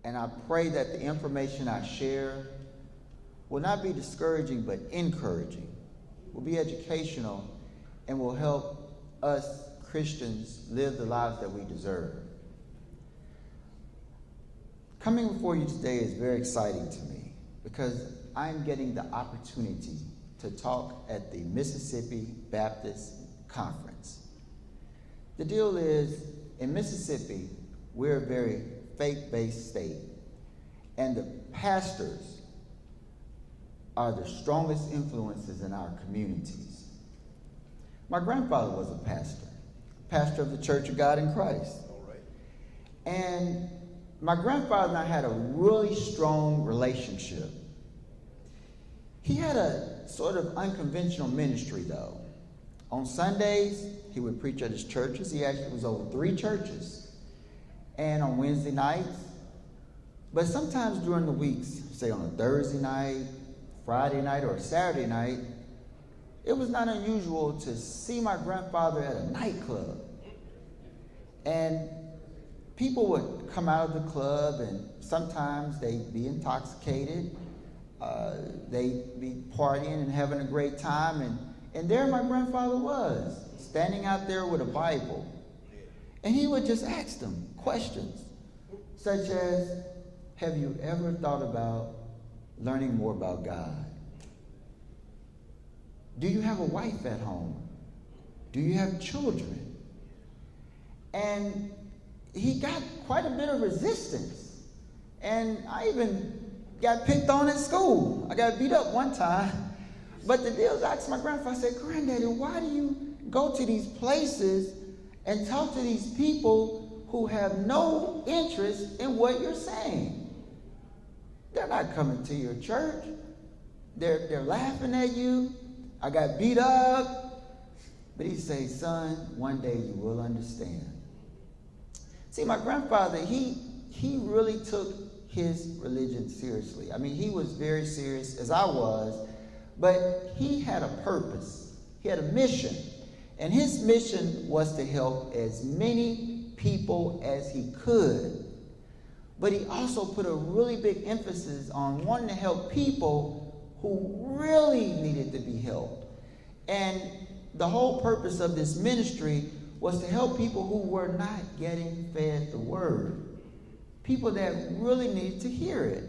And I pray that the information I share will not be discouraging but encouraging, will be educational, and will help us Christians live the lives that we deserve. Coming before you today is very exciting to me because I'm getting the opportunity to talk at the Mississippi Baptist Conference. The deal is, in Mississippi, we're a very faith-based state, and the pastors are the strongest influences in our communities. My grandfather was a pastor of the Church of God in Christ. All right. And my grandfather and I had a really strong relationship. He had a sort of unconventional ministry, though. On Sundays, he would preach at his churches. He actually was over 3 churches. And on Wednesday nights. But sometimes during the weeks, say on a Thursday night, Friday night, or a Saturday night, it was not unusual to see my grandfather at a nightclub. And people would come out of the club, and sometimes they'd be intoxicated. They'd be partying and having a great time. And there my grandfather was, standing out there with a Bible. And he would just ask them questions, such as, have you ever thought about learning more about God? Do you have a wife at home? Do you have children? And he got quite a bit of resistance. And I even got picked on at school. I got beat up one time. But the deal is, I asked my grandfather, I said, Granddaddy, why do you go to these places and talk to these people who have no interest in what you're saying? They're not coming to your church. They're laughing at you. I got beat up. But he said, son, one day you will understand. See, my grandfather, he really took his religion seriously. I mean, he was very serious, as I was, but he had a purpose. He had a mission. And his mission was to help as many people as he could. But he also put a really big emphasis on wanting to help people who really needed to be helped. And the whole purpose of this ministry was to help people who were not getting fed the word. People that really needed to hear it.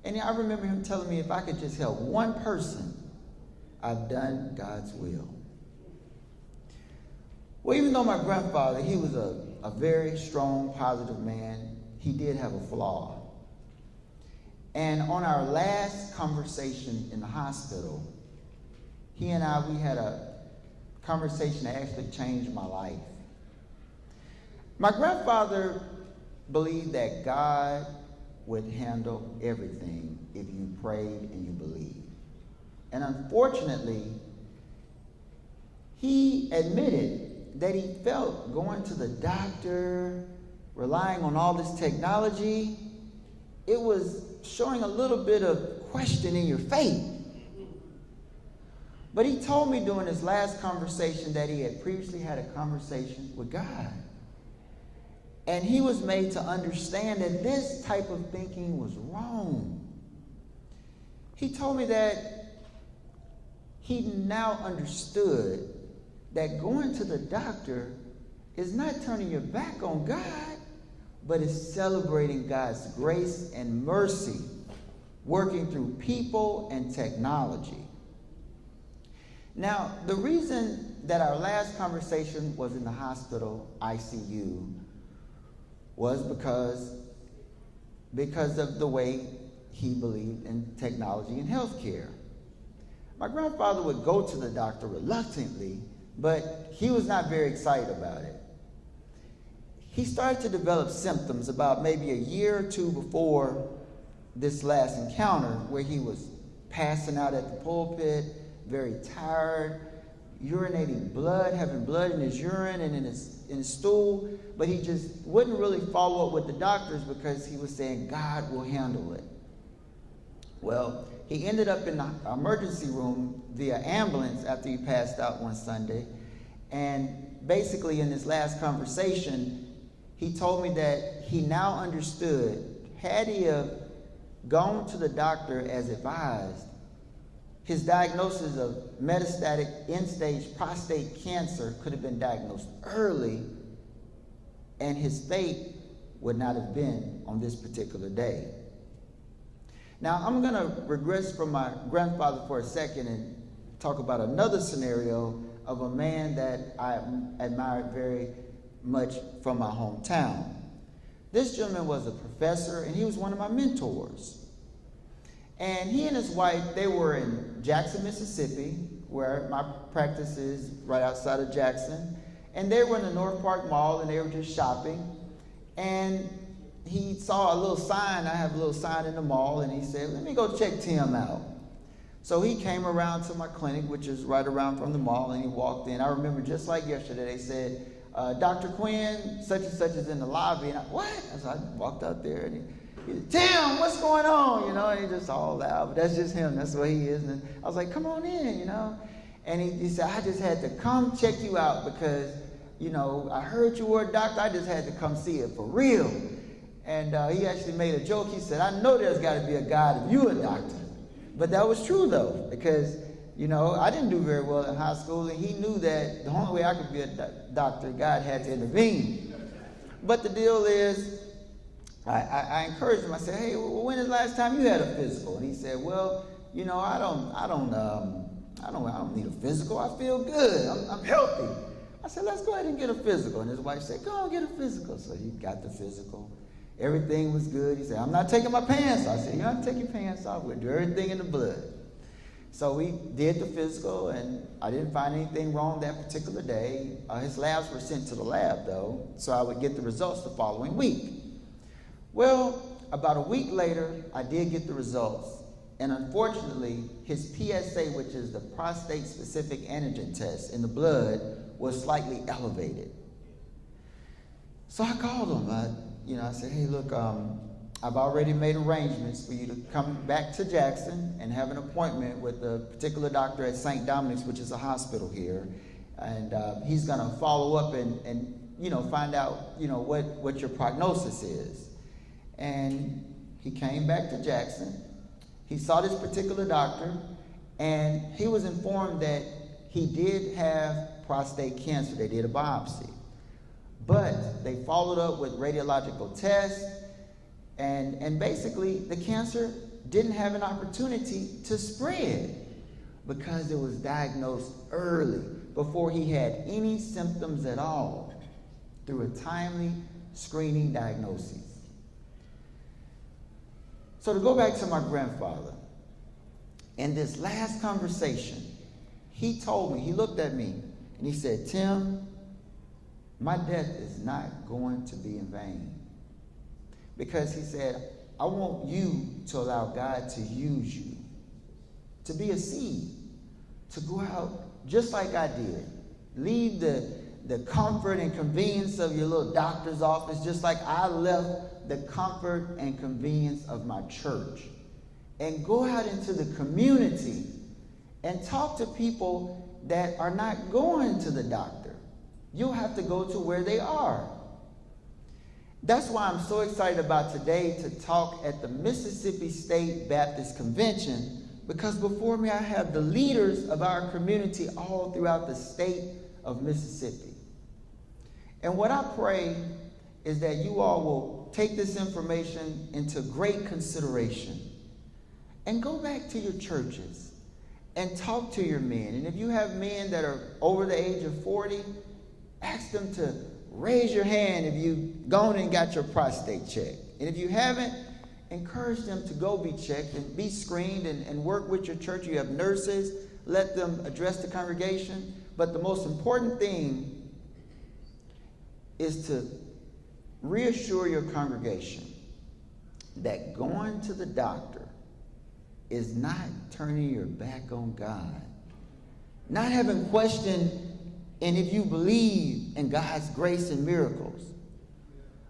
And I remember him telling me, if I could just help one person, I've done God's will. Well, even though my grandfather, he was a very strong, positive man, he did have a flaw. And on our last conversation in the hospital, he and I, we had a conversation that actually changed my life. My grandfather believed that God would handle everything if you prayed and you believed. And unfortunately, he admitted that he felt going to the doctor, relying on all this technology, it was showing a little bit of question in your faith. But he told me during his last conversation that he had previously had a conversation with God. And he was made to understand that this type of thinking was wrong. He told me that he now understood that going to the doctor is not turning your back on God, but is celebrating God's grace and mercy, working through people and technology. Now, the reason that our last conversation was in the hospital ICU was because of the way he believed in technology and healthcare. My grandfather would go to the doctor reluctantly, but he was not very excited about it. He started to develop symptoms about maybe a year or two before this last encounter, where he was passing out at the pulpit, very tired, urinating blood, having blood in his urine and in his stool, but he just wouldn't really follow up with the doctors because he was saying God will handle it. Well, he ended up in the emergency room via ambulance after he passed out one Sunday. And basically in this last conversation, he told me that he now understood had he gone to the doctor as advised, his diagnosis of metastatic end-stage prostate cancer could have been diagnosed early, and his fate would not have been on this particular day. Now, I'm going to regress from my grandfather for a second and talk about another scenario of a man that I admired very much from my hometown. This gentleman was a professor, and he was one of my mentors. And he and his wife, they were in Jackson, Mississippi, where my practice is right outside of Jackson. And they were in the North Park Mall, and they were just shopping. And he saw a little sign. I have a little sign in the mall, and he said, let me go check Tim out. So he came around to my clinic, which is right around from the mall, and he walked in. I remember just like yesterday, they said, Dr. Quinn, such and such is in the lobby. And what? So I walked out there, and he said, Tim, what's going on? You know, and he just all loud, but that's just him. That's what he is. And I was like, come on in, you know. And he said, I just had to come check you out because, you know, I heard you were a doctor. I just had to come see it for real. And he actually made a joke. He said, I know there's got to be a God if you're a doctor. But that was true, though, because, you know, I didn't do very well in high school, and he knew that the only way I could be a doctor, God had to intervene. But the deal is, I encouraged him. I said, hey, well, when is the last time you had a physical? And he said, well, you know, I don't need a physical. I feel good. I'm healthy. I said, let's go ahead and get a physical. And his wife said, go and get a physical. So he got the physical. Everything was good. He said, I'm not taking my pants off. I said, you don't take your pants off. We'll do everything in the blood. So we did the physical, and I didn't find anything wrong that particular day. His labs were sent to the lab, though, so I would get the results the following week. Well, about a week later, I did get the results. And unfortunately, his PSA, which is the prostate-specific antigen test in the blood, was slightly elevated. So I called him. I said, hey, look, I've already made arrangements for you to come back to Jackson and have an appointment with a particular doctor at St. Dominic's, which is a hospital here. And he's going to follow up and find out, what your prognosis is. And he came back to Jackson. He saw this particular doctor, and he was informed that he did have prostate cancer. They did a biopsy. But they followed up with radiological tests, and basically the cancer didn't have an opportunity to spread because it was diagnosed early, before he had any symptoms at all, through a timely screening diagnosis. So to go back to my grandfather, in this last conversation, he told me, he looked at me, and he said, Tim, my death is not going to be in vain. Because he said, I want you to allow God to use you, to be a seed, to go out just like I did. Leave the comfort and convenience of your little doctor's office, just like I left the comfort and convenience of my church. And go out into the community and talk to people that are not going to the doctor. You'll have to go to where they are. That's why I'm so excited about today to talk at the Mississippi State Baptist Convention, because before me I have the leaders of our community all throughout the state of Mississippi. And what I pray is that you all will take this information into great consideration and go back to your churches and talk to your men. And if you have men that are over the age of 40, ask them to raise your hand if you've gone and got your prostate checked. And if you haven't, encourage them to go be checked and be screened and work with your church. You have nurses, let them address the congregation. But the most important thing is to reassure your congregation that going to the doctor is not turning your back on God. Not having questioned and if you believe in God's grace and miracles.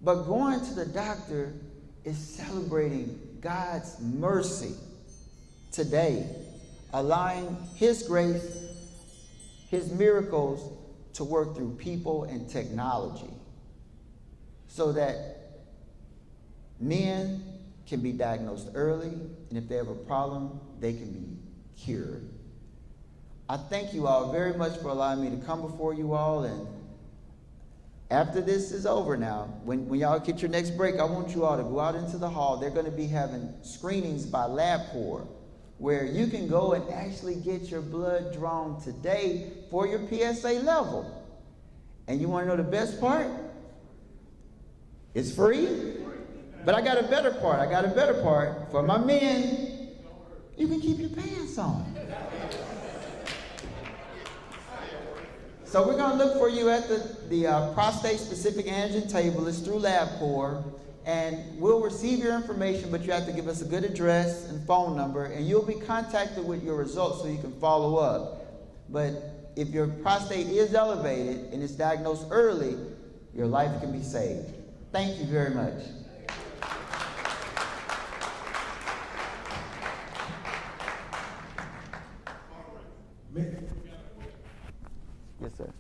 But going to the doctor is celebrating God's mercy today, allowing His grace, His miracles to work through people and technology so that men can be diagnosed early, and if they have a problem, they can be cured. I thank you all very much for allowing me to come before you all, and after this is over now, when y'all get your next break, I want you all to go out into the hall. They're going to be having screenings by LabCorp, where you can go and actually get your blood drawn today for your PSA level. And you want to know the best part? It's free. But I got a better part. For my men, you can keep your pants on. So we're going to look for you at the prostate-specific antigen table. It's through LabCorp. And we'll receive your information, but you have to give us a good address and phone number, and you'll be contacted with your results so you can follow up. But if your prostate is elevated and it's diagnosed early, your life can be saved. Thank you very much. Yes, sir.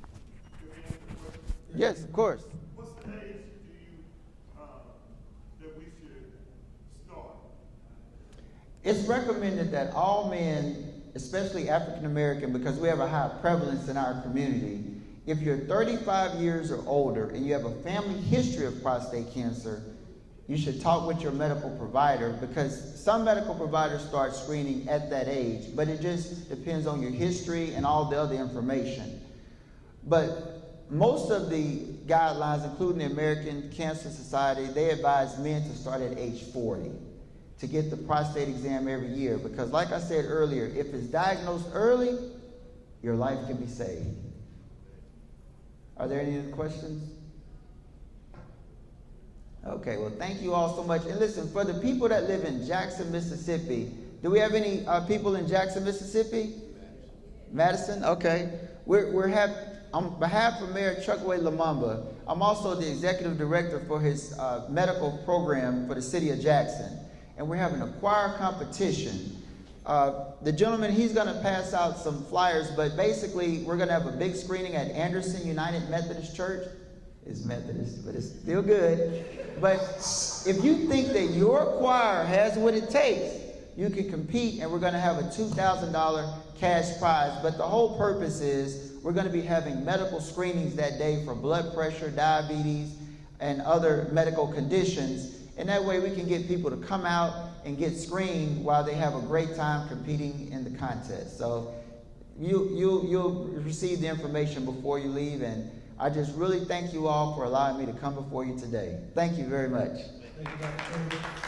Yes, of course. What's the age that we should start? It's recommended that all men, especially African American, because we have a high prevalence in our community, if you're 35 years or older and you have a family history of prostate cancer, you should talk with your medical provider, because some medical providers start screening at that age, but it just depends on your history and all the other information. But most of the guidelines, including the American Cancer Society, they advise men to start at age 40 to get the prostate exam every year, because like I said earlier, if it's diagnosed early, your life can be saved. Are there any other questions? Okay, well, thank you all so much. And listen, for the people that live in Jackson, Mississippi, do we have any people in Jackson, Mississippi? Madison? Okay. On behalf of Mayor Chukwueze Lumumba, I'm also the executive director for his medical program for the city of Jackson. And we're having a choir competition. The gentleman, he's going to pass out some flyers, but basically we're going to have a big screening at Anderson United Methodist Church. It's Methodist, but it's still good. But if you think that your choir has what it takes, you can compete, and we're going to have a $2,000 cash prize. But the whole purpose is we're going to be having medical screenings that day for blood pressure, diabetes, and other medical conditions. And that way we can get people to come out and get screened while they have a great time competing in the contest. So you'll receive the information before you leave, and I just really thank you all for allowing me to come before you today. Thank you very much. Thank you, Dr.